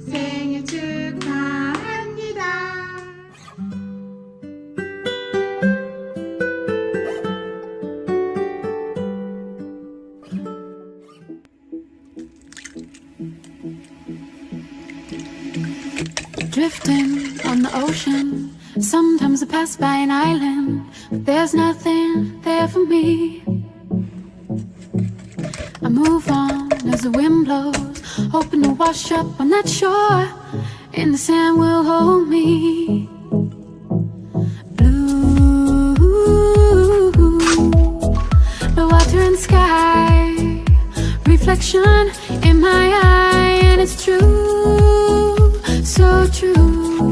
생일 축하합니다. Drifting on the ocean, sometimes I pass by an island, but there's nothing there for me. I move on as the wind blows, hoping to wash up on that shore, and the sand will hold me. Blue, the water and sky, reflection in my eye, and it's true, so true,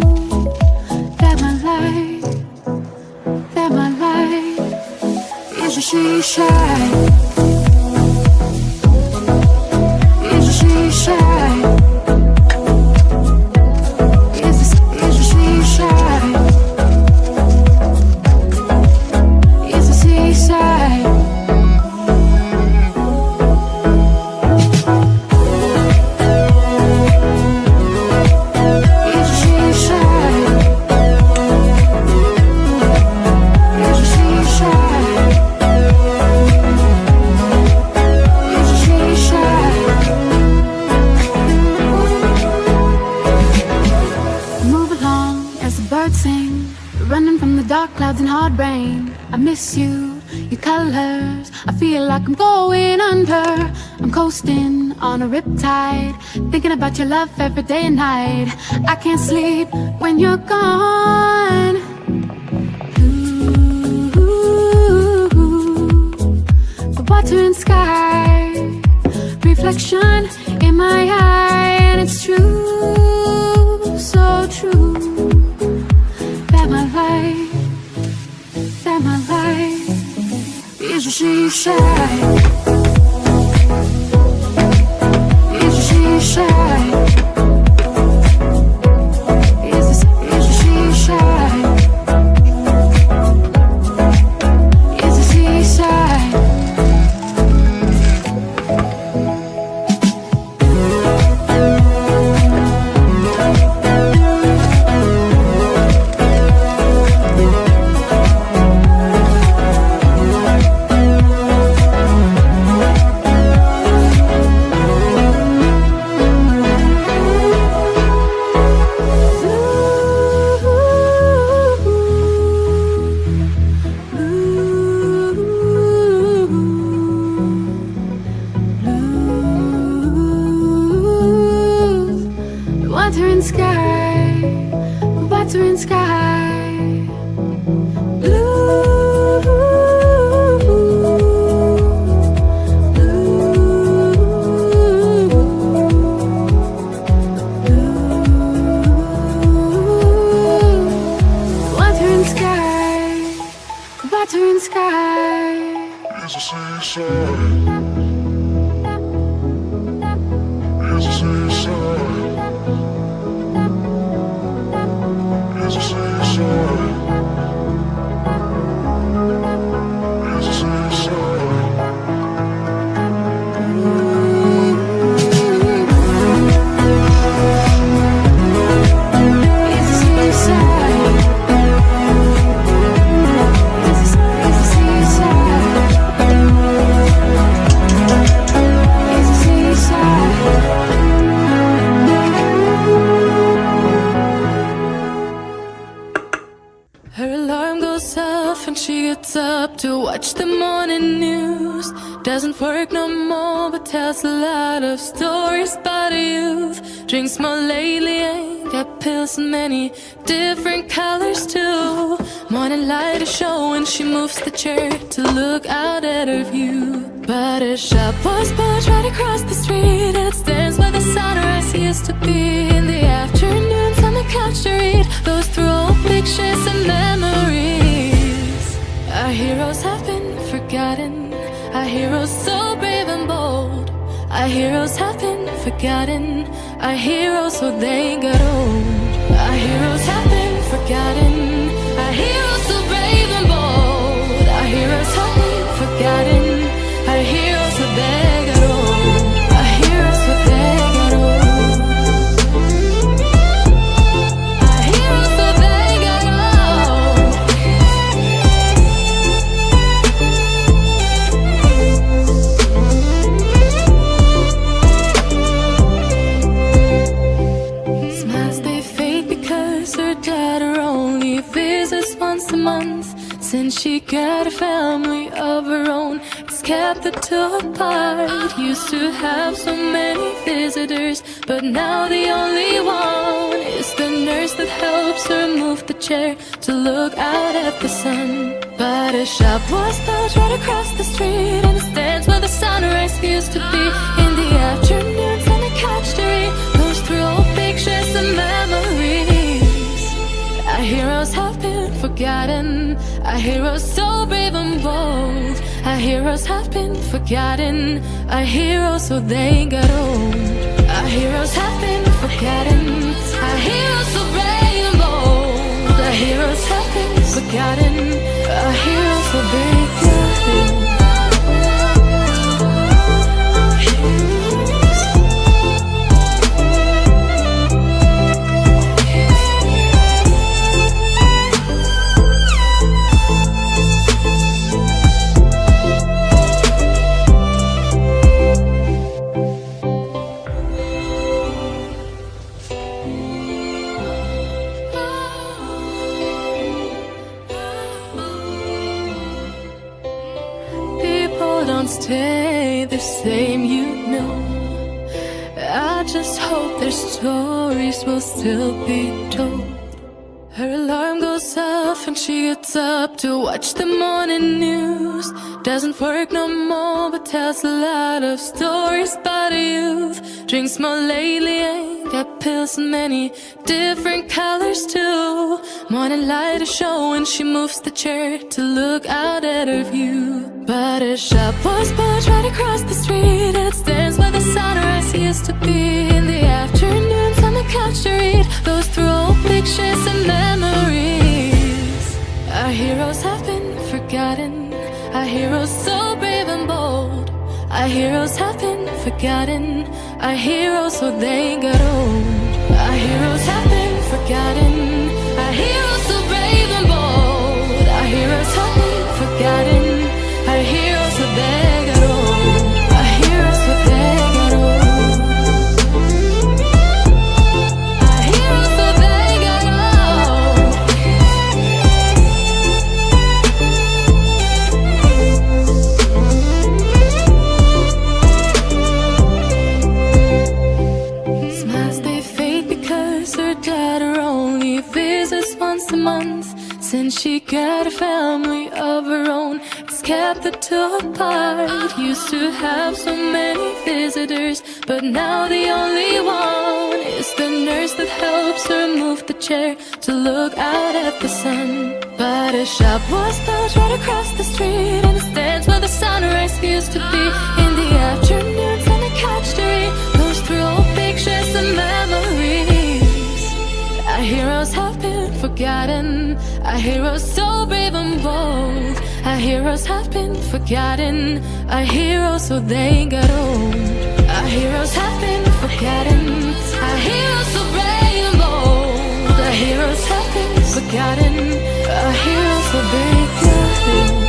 that my life is a she-shine. Running from the dark clouds and hard rain. I miss you, your colors. I feel like I'm going under. I'm coasting on a riptide, thinking about your love every day and night. I can't sleep when you're gone. Ooh, the water and sky, reflection in my eye, and it's true, so true. That my life is a she-shine, is a she-shine, is a she-shine, is a seaside. Water and sky, blue, water and sky, water and sky. It's a seaside. It's a seaside. She gets up to watch the morning news. Doesn't work no more, but tells a lot of stories about her youth. Drinks more lately, ain't got pills in many different colors too. Morning light is showing, she moves the chair to look out at her view. But her shop was built right across the street. It stands where the sunrise used to be. In the afternoons on the couch to read, goes through old pictures and memories. Our heroes have been forgotten. Our heroes so brave and bold. Our heroes have been forgotten. Our heroes so they got old. Our heroes dad only visits once a month. Since she got a family of her own, it's kept the two apart. Used to have so many visitors, but now the only one is the nurse that helps her move the chair to look out at the sun. But a shop was built right across the street, and it stands where the sunrise used to be. In the afternoons on the couch to read, goes through old pictures and memories. Our heroes have been forgotten, our heroes so brave and bold. Our heroes have been forgotten, our heroes so they got old. Our heroes have been forgotten, our heroes so brave and bold. Our heroes have been forgotten, our heroes so they got old. Stay the same, you know. I just hope their stories will still be told. Her alarm goes off and she gets up to watch the morning news. Doesn't work no more but tells a lot of stories about her youth. Drinks more lately, ain't got pills in many different colors too. Morning light is showing, she moves the chair to look out at her view. But her shop was built right across the street, and it stands where the sunrise used to be. In the afternoons on the couch to read, goes through old pictures and memories. Our heroes have been forgotten, our heroes so brave and bold. Our heroes have been forgotten, our heroes so they got old. Our heroes have been forgotten, our heroes so brave and bold. Our heroes have been forgotten, our heroes so they got old. Our heroes so they got old. Our heroes so they got old. Smiles they fade because her daughter only visits once a month. Since she got a family of her own, it's kept the two apart. Used to have so many visitors, but now the only one is the nurse that helps her move the chair to look out at the sun. But a shop was built right across the street, and it stands where the sunrise used to be. In the afternoons on the couch to read, goes through old pictures and memories. Our heroes have been forgotten, our heroes so brave and bold. Our heroes have been forgotten, our heroes so they got old. Our heroes have been forgotten, our heroes so brave and bold. Our heroes have been forgotten, our heroes so they got old.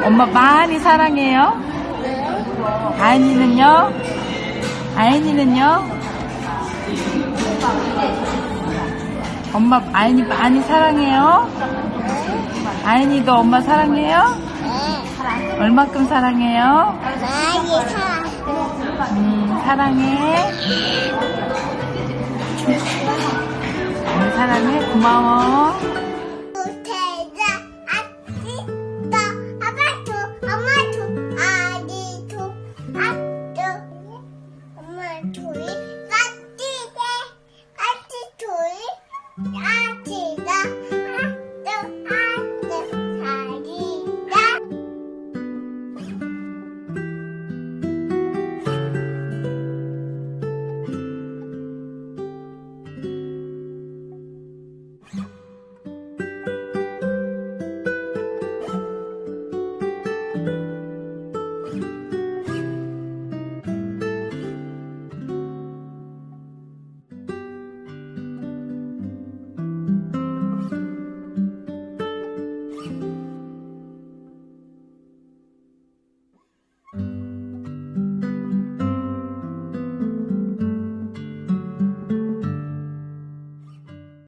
엄마 많이 사랑해요. 아인이는요? 아인이는요? 엄마 아인이 많이 사랑해요? 아인이도 엄마 사랑해요? 얼마큼 사랑해요? 사랑해. 사랑해. 고마워. 엄마 둘이